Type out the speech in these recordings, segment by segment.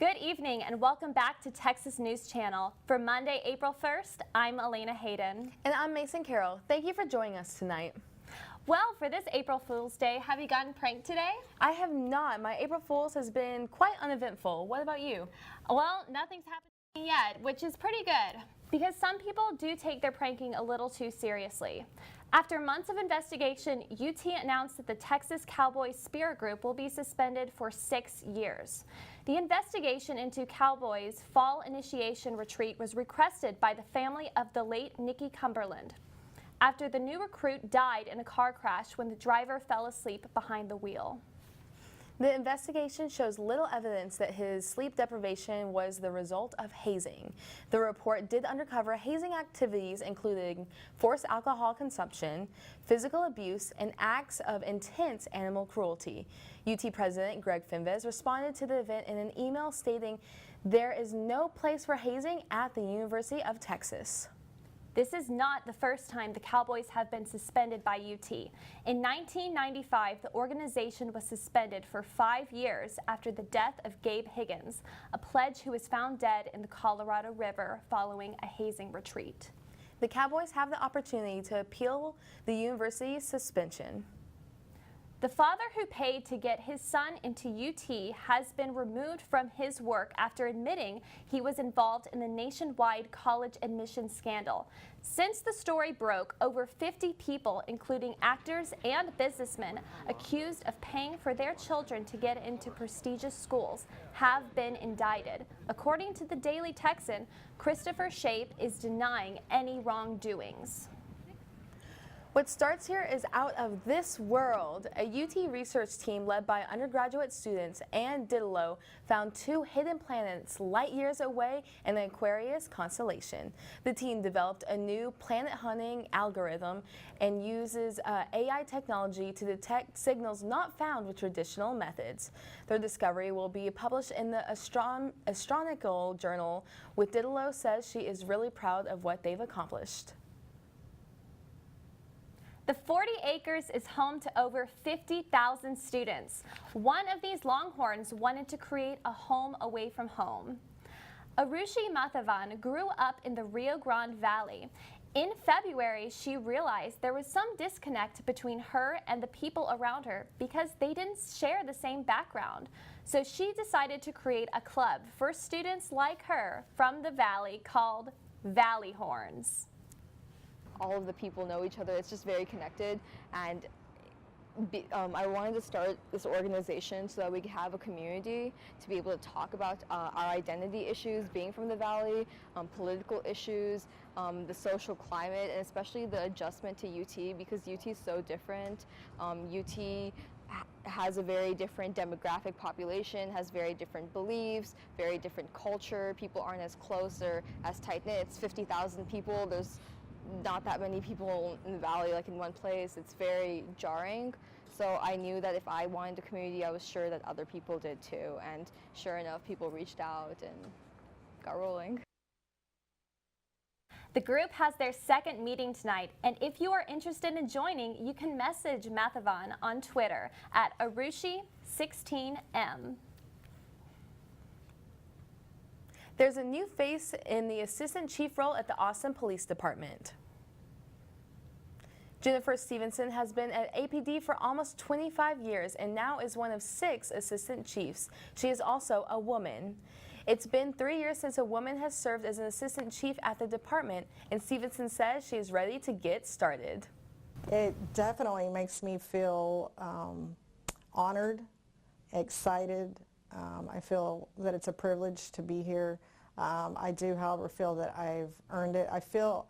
Good evening and welcome back to Texas News Channel. For Monday, April 1st, I'm Alaina Hayden. And I'm Mason Carroll. Thank you for joining us tonight. Well, for this April Fool's Day, have you gotten pranked today? I have not. My April Fool's has been quite uneventful. What about you? Well, nothing's happened to me yet, which is pretty good, because some people do take their pranking a little too seriously. After months of investigation, UT announced that the Texas Cowboys Spirit Group will be suspended for 6 years. The investigation into Cowboys' fall initiation retreat was requested by the family of the late Nikki Cumberland, after the new recruit died in a car crash when the driver fell asleep behind the wheel. The investigation shows little evidence that his sleep deprivation was the result of hazing. The report did uncover hazing activities including forced alcohol consumption, physical abuse, and acts of intense animal cruelty. UT President Greg Finvez responded to the event in an email stating, "There is no place for hazing at the University of Texas." This is not the first time the Cowboys have been suspended by UT. In 1995, the organization was suspended for 5 years after the death of Gabe Higgins, a pledge who was found dead in the Colorado River following a hazing retreat. The Cowboys have the opportunity to appeal the university's suspension. The father who paid to get his son into UT has been removed from his work after admitting he was involved in the nationwide college admissions scandal. Since the story broke, over 50 people, including actors and businessmen accused of paying for their children to get into prestigious schools, have been indicted. According to the Daily Texan, Christopher Shape is denying any wrongdoings. What starts here is out of this world. A UT research team led by undergraduate students and Daedalus found 2 hidden planets light years away in the Aquarius constellation. The team developed a new planet hunting algorithm and uses AI technology to detect signals not found with traditional methods. Their discovery will be published in the Astronomical Journal, with Daedalus says she is really proud of what they've accomplished. The 40 acres is home to over 50,000 students. One of these Longhorns wanted to create a home away from home. Arushi Mathavan grew up in the Rio Grande Valley. In February, she realized there was some disconnect between her and the people around her because they didn't share the same background. So she decided to create a club for students like her from the valley called Valley Horns. All of the people know each other. It's just very connected, and I wanted to start this organization so that we could have a community to be able to talk about our identity issues, being from the valley, political issues, the social climate, and especially the adjustment to UT, because UT is so different. UT has a very different demographic population, has very different beliefs, very different culture. People aren't as close or as tight-knit. It's 50,000 people. There's not that many people in the valley, like in one place. It's very jarring. So I knew that if I wanted a community, I was sure that other people did too. And sure enough, people reached out and got rolling. The group has their second meeting tonight, and if you are interested in joining, you can message Mathavan on Twitter at Arushi16M. There's a new face in the assistant chief role at the Austin Police Department. Jennifer Stevenson has been at APD for almost 25 years and now is one of 6 assistant chiefs. She is also a woman. It's been 3 years since a woman has served as an assistant chief at the department, and Stevenson says she is ready to get started. It definitely makes me feel honored, excited. I feel that it's a privilege to be here. I do, however, feel that I've earned it.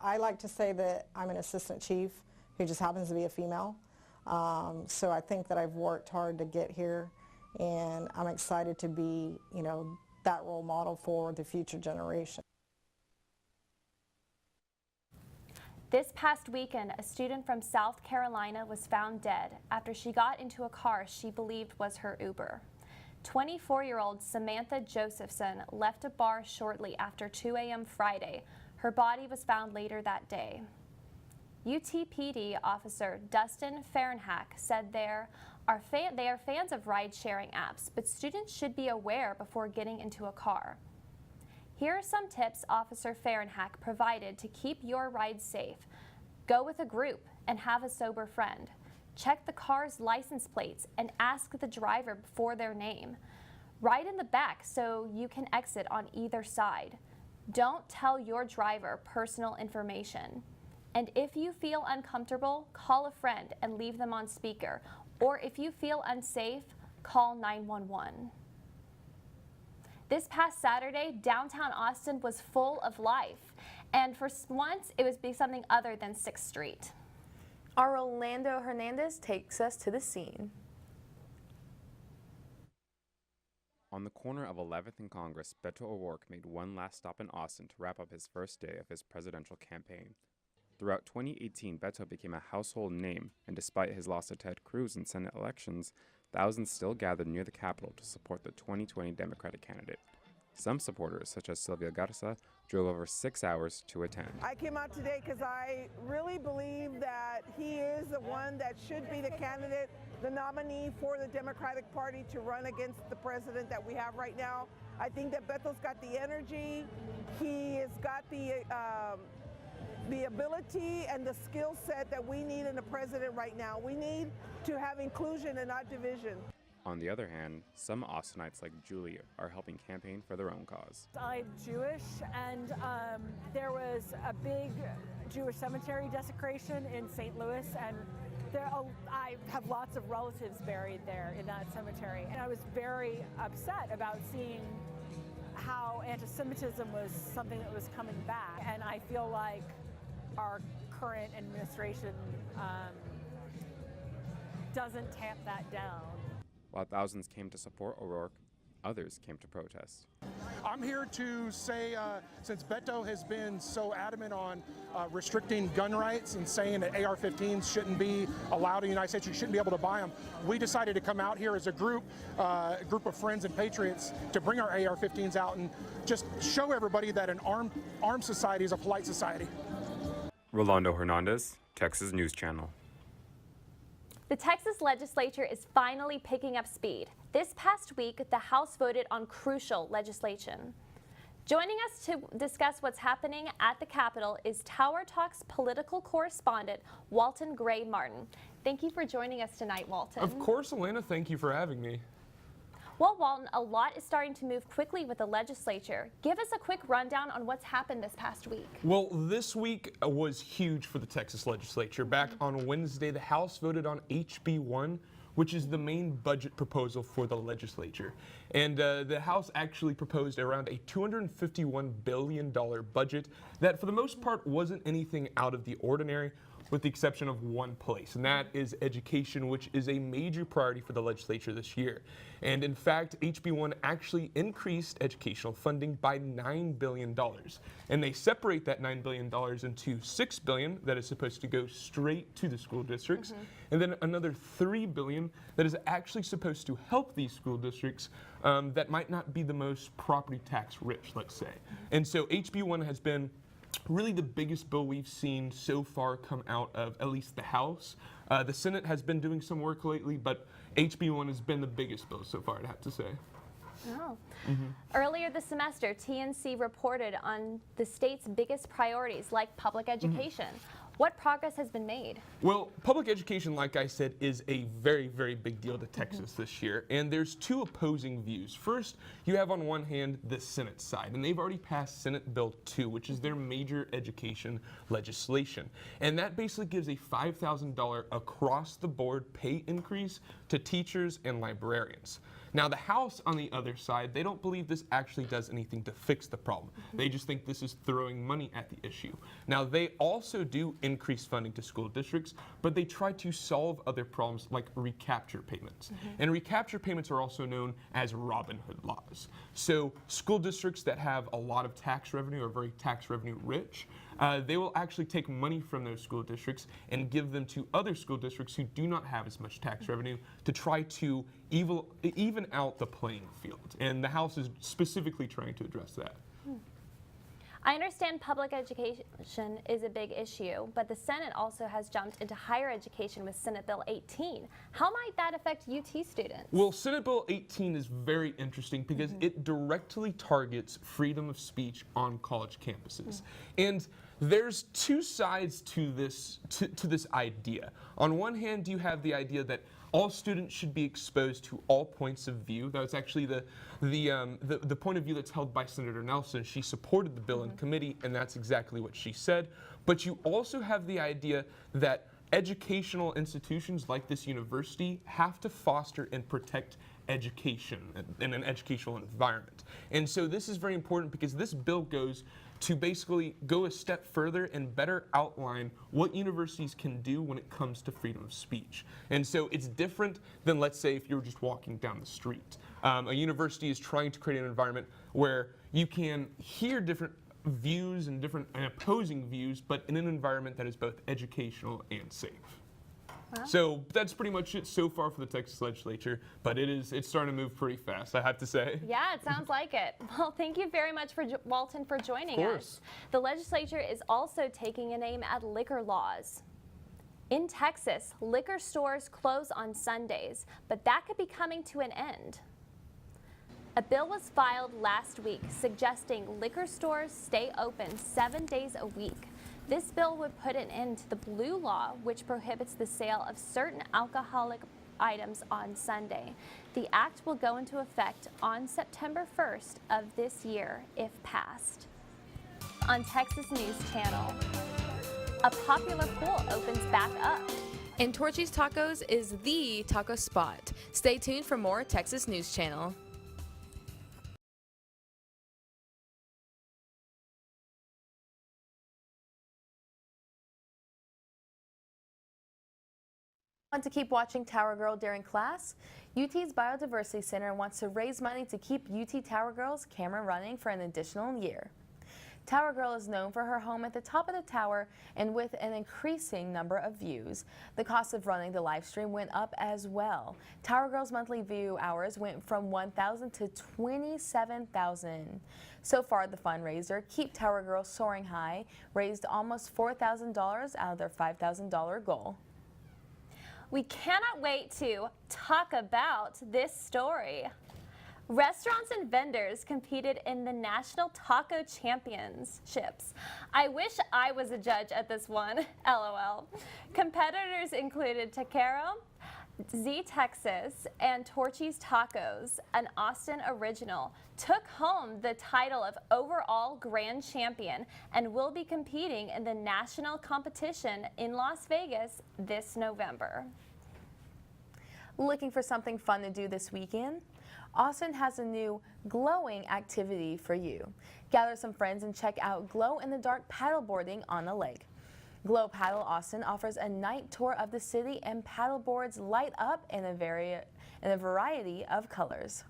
I like to say that I'm an assistant chief who just happens to be a female. So I think that I've worked hard to get here, and I'm excited to be, that role model for the future generation. This past weekend, a student from South Carolina was found dead after she got into a car she believed was her Uber. 24-year-old Samantha Josephson left a bar shortly after 2 a.m. Friday. Her body was found later that day. UTPD officer Dustin Fahrenhack said there They are fans of ride-sharing apps, but students should be aware before getting into a car. Here are some tips Officer Fahrenhack provided to keep your ride safe. Go with a group and have a sober friend. Check the car's license plates and ask the driver for their name. Ride in the back so you can exit on either side. Don't tell your driver personal information. And if you feel uncomfortable, call a friend and leave them on speaker. Or if you feel unsafe, call 911. This past Saturday, downtown Austin was full of life. And for once, it was something other than 6th Street. Our Orlando Hernandez takes us to the scene. On the corner of 11th and Congress, Beto O'Rourke made one last stop in Austin to wrap up his first day of his presidential campaign. Throughout 2018, Beto became a household name, and despite his loss to Ted Cruz in Senate elections, thousands still gathered near the Capitol to support the 2020 Democratic candidate. Some supporters, such as Sylvia Garza, drove over 6 hours to attend. I came out today because I really believe that he is the one that should be the candidate, the nominee for the Democratic Party to run against the president that we have right now. I think that Beto's got the energy, he has got the ability and the skill set that we need in a president right now. We need to have inclusion and not division. On the other hand, some Austinites like Julie are helping campaign for their own cause. I'm Jewish, and there was a big Jewish cemetery desecration in St. Louis, and I have lots of relatives buried there in that cemetery. And I was very upset about seeing how anti-Semitism was something that was coming back. And I feel like our current administration doesn't tamp that down. While thousands came to support O'Rourke, others came to protest. I'm here to say, since Beto has been so adamant on restricting gun rights and saying that AR-15s shouldn't be allowed in the United States, you shouldn't be able to buy them, we decided to come out here as a group of friends and patriots to bring our AR-15s out and just show everybody that an armed society is a polite society. Rolando Hernandez, Texas News Channel. The Texas legislature is finally picking up speed. This past week, the House voted on crucial legislation. Joining us to discuss what's happening at the Capitol is Tower Talk's political correspondent, Walton Gray Martin. Thank you for joining us tonight, Walton. Of course, Alaina, thank you for having me. Well, Walton, a lot is starting to move quickly with the legislature. Give us a quick rundown on what's happened this past week. Well, this week was huge for the Texas legislature. Back on Wednesday, the House voted on HB 1, which is the main budget proposal for the legislature. And the House actually proposed around a $251 billion budget that, for the most part, wasn't anything out of the ordinary, with the exception of one place, and that is education, which is a major priority for the legislature this year. And in fact, HB 1 actually increased educational funding by $9 billion. And they separate that $9 billion into $6 billion that is supposed to go straight to the school districts, and then another $3 billion that is actually supposed to help these school districts that might not be the most property tax rich, let's say. And so HB 1 has been really the biggest bill we've seen so far come out of at least the House. The Senate has been doing some work lately, but HB 1 has been the biggest bill so far, I'd have to say. Oh. Earlier this semester, TNC reported on the state's biggest priorities like public education. What progress has been made? Well, public education, like I said, is a very, very big deal to Texas this year, and there's two opposing views. First, you have on one hand the Senate side, and they've already passed Senate Bill 2, which is their major education legislation. And that basically gives a $5,000 across-the-board pay increase to teachers and librarians. Now, the House, on the other side, they don't believe this actually does anything to fix the problem. They just think this is throwing money at the issue. Now, they also do increase funding to school districts, but they try to solve other problems like recapture payments. And recapture payments are also known as Robin Hood laws. So school districts that have a lot of tax revenue, or very tax revenue rich, they will actually take money from those school districts and give them to other school districts who do not have as much tax revenue to try to even out the playing field. And the House is specifically trying to address that. I understand public education is a big issue, but the Senate also has jumped into higher education with Senate Bill 18. How might that affect UT students? Well, Senate Bill 18 is very interesting because it directly targets freedom of speech on college campuses. And there's two sides to this idea. On one hand, you have the idea that all students should be exposed to all points of view. That's actually the point of view that's held by Senator Nelson. She supported the bill in committee, and that's exactly what she said. But you also have the idea that educational institutions like this university have to foster and protect education in an educational environment. And so this is very important because this bill goes to basically go a step further and better outline what universities can do when it comes to freedom of speech. And so it's different than, let's say, if you were just walking down the street. A university is trying to create an environment where you can hear different views and different and opposing views, but in an environment that is both educational and safe. Wow. So that's pretty much it so far for the Texas legislature, but it's starting to move pretty fast, I have to say. Yeah, it sounds like it. Well, thank you very much for Walton for joining Of course. us. The legislature is also taking an aim at liquor laws. In Texas, liquor stores close on Sundays, but that could be coming to an end. A bill was filed last week suggesting liquor stores stay open 7 days a week. This bill would put an end to the blue law, which prohibits the sale of certain alcoholic items on Sunday. The act will go into effect on September 1st of this year if passed. On Texas News Channel, a popular pool opens back up. And Torchy's Tacos is the taco spot. Stay tuned for more Texas News Channel. Want to keep watching Tower Girl during class? UT's Biodiversity Center wants to raise money to keep UT Tower Girl's camera running for an additional year. Tower Girl is known for her home at the top of the tower and with an increasing number of views. The cost of running the live stream went up as well. Tower Girl's monthly view hours went from 1,000 to 27,000. So far, the fundraiser, Keep Tower Girl Soaring High, raised almost $4,000 out of their $5,000 goal. We cannot wait to talk about this story. Restaurants and vendors competed in the National Taco Championships. I wish I was a judge at this one, LOL. Competitors included Carroll, Z Texas, and Torchy's Tacos, an Austin original, took home the title of overall grand champion and will be competing in the national competition in Las Vegas this November. Looking for something fun to do this weekend? Austin has a new glowing activity for you. Gather some friends and check out glow-in-the-dark paddleboarding on a lake. Glow Paddle Austin offers a night tour of the city and paddleboards light up in a variety of colors.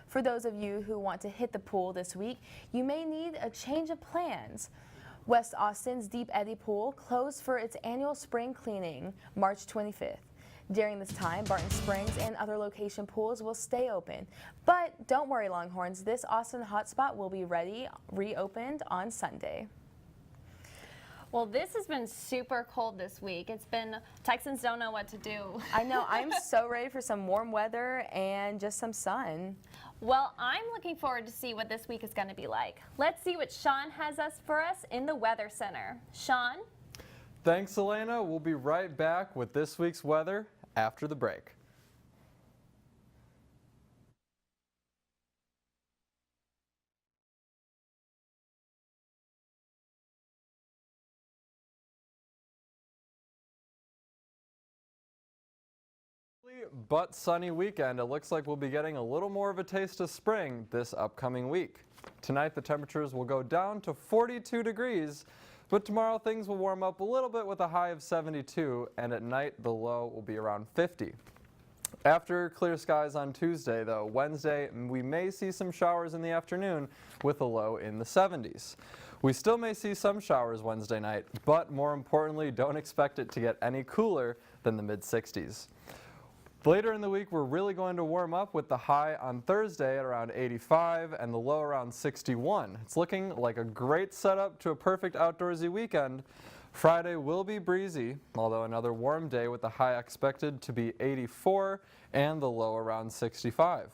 For those of you who want to hit the pool this week, you may need a change of plans. West Austin's Deep Eddy Pool closed for its annual spring cleaning March 25th. During this time, Barton Springs and other location pools will stay open. But don't worry, Longhorns, this Austin hotspot will be reopened on Sunday. Well, this has been super cold this week. Texans don't know what to do. I know, I'm so ready for some warm weather and just some sun. Well, I'm looking forward to see what this week is going to be like. Let's see what Sean has for us in the Weather Center. Sean? Thanks, Alaina. We'll be right back with this week's weather after the break. But sunny weekend. It looks like we'll be getting a little more of a taste of spring this upcoming week. Tonight the temperatures will go down to 42 degrees, but tomorrow things will warm up a little bit with a high of 72, and at night the low will be around 50. After clear skies on Tuesday, though, Wednesday we may see some showers in the afternoon with a low in the 70s. We still may see some showers Wednesday night, but more importantly, don't expect it to get any cooler than the mid-60s. Later in the week, we're really going to warm up with the high on Thursday at around 85 and the low around 61. It's looking like a great setup to a perfect outdoorsy weekend. Friday will be breezy, although another warm day with the high expected to be 84 and the low around 65.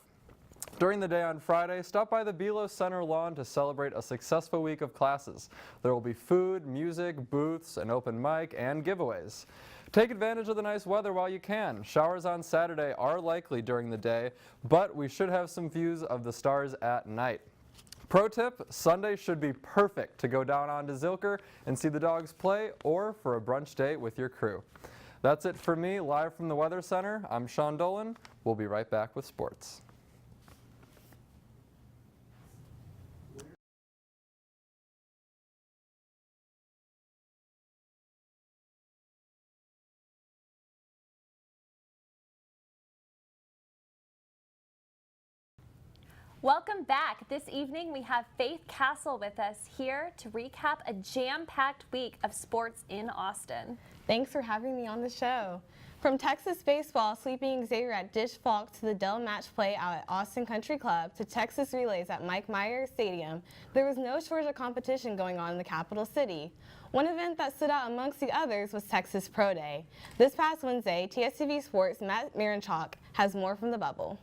During the day on Friday, stop by the Belo Center lawn to celebrate a successful week of classes. There will be food, music, booths, an open mic, and giveaways. Take advantage of the nice weather while you can. Showers on Saturday are likely during the day, but we should have some views of the stars at night. Pro tip, Sunday should be perfect to go down onto Zilker and see the dogs play or for a brunch date with your crew. That's it for me, live from the Weather Center. I'm Sean Dolan. We'll be right back with sports. Welcome back. This evening we have Faith Castle with us here to recap a jam-packed week of sports in Austin. Thanks for having me on the show. From Texas baseball sweeping Xavier at Dish Falk to the Dell match play out at Austin Country Club to Texas relays at Mike Myers Stadium, there was no shortage of competition going on in the capital city. One event that stood out amongst the others was Texas Pro Day. This past Wednesday, TSTV Sports' Matt Miranchuk has more from the bubble.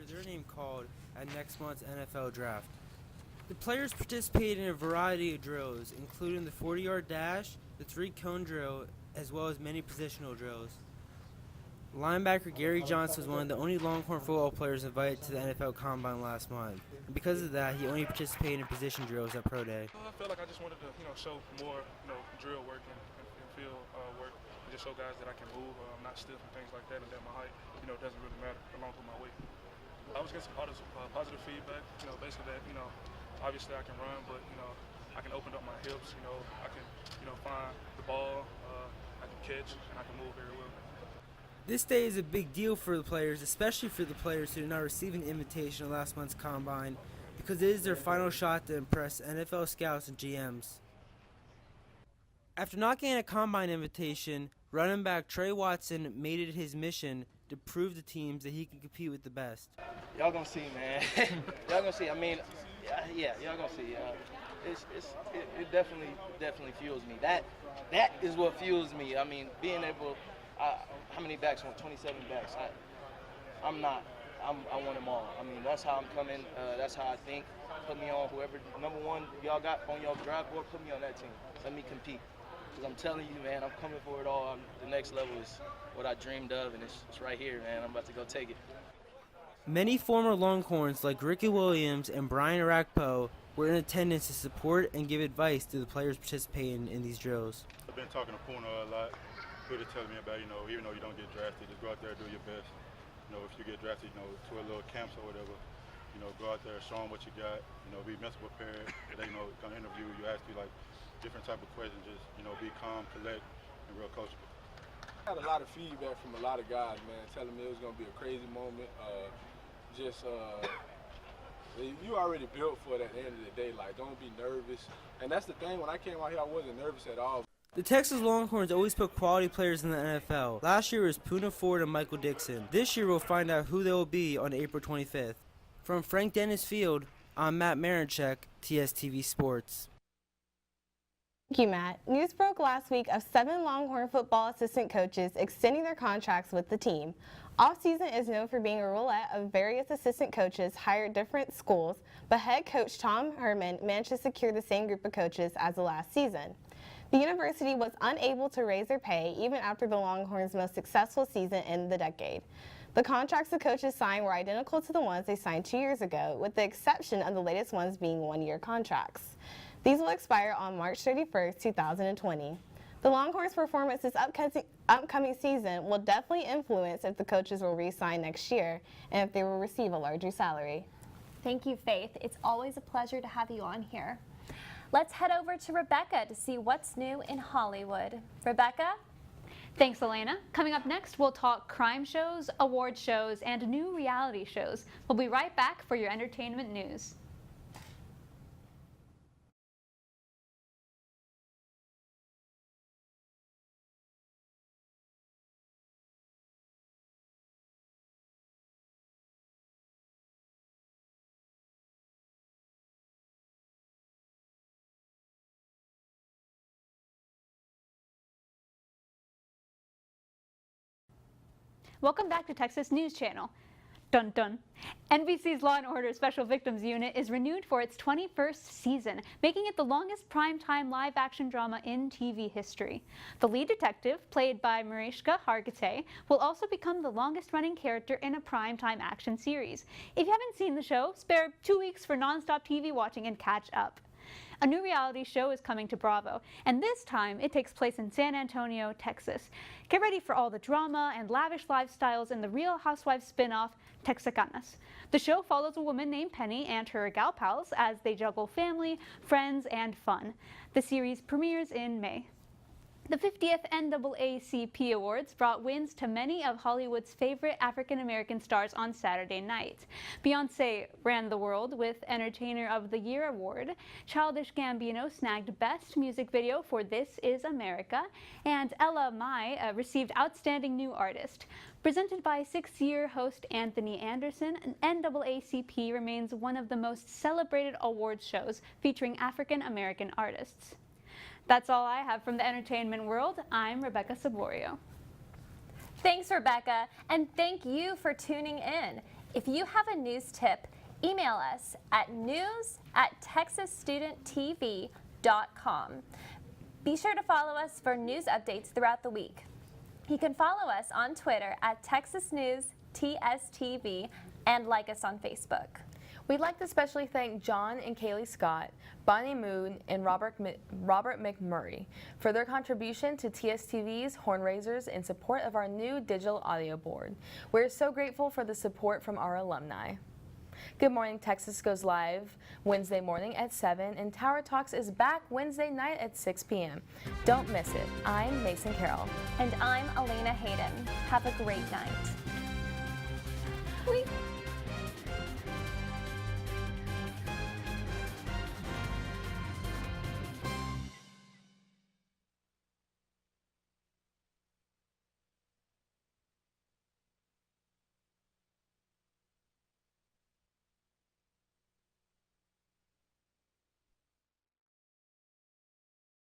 Their name called at next month's NFL Draft. The players participated in a variety of drills, including the 40-yard dash, the 3-cone drill, as well as many positional drills. Linebacker Gary Johnson was one of the only Longhorn football players invited to the NFL Combine last month. And because of that, he only participated in position drills at Pro Day. I feel like I just wanted to, show more, drill work and field work, and just show guys that I can move, not stiff and things like that, and that my height, doesn't really matter along with my weight. I was getting some positive feedback, basically that, obviously I can run, but, I can open up my hips, I can, find the ball, I can catch, and I can move very well. This day is a big deal for the players, especially for the players who did not receive an invitation at last month's Combine, because it is their final shot to impress NFL scouts and GMs. After not getting a Combine invitation, running back Trey Watson made it his mission to prove to teams that he can compete with the best. Y'all gonna see, man. Y'all gonna see. I mean, yeah, y'all gonna see. It definitely fuels me. That is what fuels me. I mean, being able, how many backs? 27 backs. I want them all. I mean, that's how I'm coming. That's how I think. Put me on whoever number one y'all got on y'all draft board. Put me on that team. Let me compete. Because I'm telling you, man, I'm coming for it all. The next level is what I dreamed of, and it's right here, man. I'm about to go take it. Many former Longhorns like Ricky Williams and Brian Arakpo were in attendance to support and give advice to the players participating in these drills. I've been talking to Puna a lot. Puna telling me about, even though you don't get drafted, just go out there and do your best. If you get drafted, to a little camps or whatever, go out there, show them what you got, be mentally prepared. They, come interview you, ask you, different type of questions, just, be calm, collect, and real coachable. I had a lot of feedback from a lot of guys, man, telling me it was going to be a crazy moment. You already built for it at the end of the day. Don't be nervous. And that's the thing. When I came out here, I wasn't nervous at all. The Texas Longhorns always put quality players in the NFL. Last year was Puna Ford and Michael Dixon. This year we'll find out who they will be on April 25th. From Frank Dennis Field, I'm Matt Marinchuk, TSTV Sports. Thank you, Matt. News broke last week of 7 Longhorn football assistant coaches extending their contracts with the team. Off-season is known for being a roulette of various assistant coaches hired at different schools, but head coach Tom Herman managed to secure the same group of coaches as the last season. The university was unable to raise their pay even after the Longhorns' most successful season in the decade. The contracts the coaches signed were identical to the ones they signed 2 years ago, with the exception of the latest ones being one-year contracts. These will expire on March 31st, 2020. The Longhorns' performance this upcoming season will definitely influence if the coaches will re-sign next year and if they will receive a larger salary. Thank you, Faith. It's always a pleasure to have you on here. Let's head over to Rebecca to see what's new in Hollywood. Rebecca? Thanks, Alaina. Coming up next, we'll talk crime shows, award shows, and new reality shows. We'll be right back for your entertainment news. Welcome back to Texas News Channel. Dun dun. NBC's Law & Order Special Victims Unit is renewed for its 21st season, making it the longest primetime live-action drama in TV history. The lead detective, played by Mariska Hargitay, will also become the longest-running character in a primetime action series. If you haven't seen the show, spare 2 weeks for non-stop TV watching and catch up. A new reality show is coming to Bravo, and this time it takes place in San Antonio, Texas. Get ready for all the drama and lavish lifestyles in the Real Housewives spin-off, Texacanas. The show follows a woman named Penny and her gal pals as they juggle family, friends, and fun. The series premieres in May. The 50th NAACP Awards brought wins to many of Hollywood's favorite African-American stars on Saturday night. Beyoncé ran the world with Entertainer of the Year award. Childish Gambino snagged Best Music Video for This Is America, and Ella Mai received Outstanding New Artist. Presented by six-year host Anthony Anderson, NAACP remains one of the most celebrated awards shows featuring African-American artists. That's all I have from the entertainment world. I'm Rebecca Saborio. Thanks, Rebecca, and thank you for tuning in. If you have a news tip, email us at news@texasstudenttv.com. Be sure to follow us for news updates throughout the week. You can follow us on Twitter at Texas News TSTV and like us on Facebook. We'd like to especially thank John and Kaylee Scott, Bonnie Moon, and Robert McMurray for their contribution to TSTV's Horn Raisers in support of our new digital audio board. We're so grateful for the support from our alumni. Good Morning Texas goes live Wednesday morning at 7, and Tower Talks is back Wednesday night at 6 p.m. Don't miss it. I'm Mason Carroll. And I'm Alaina Hayden. Have a great night.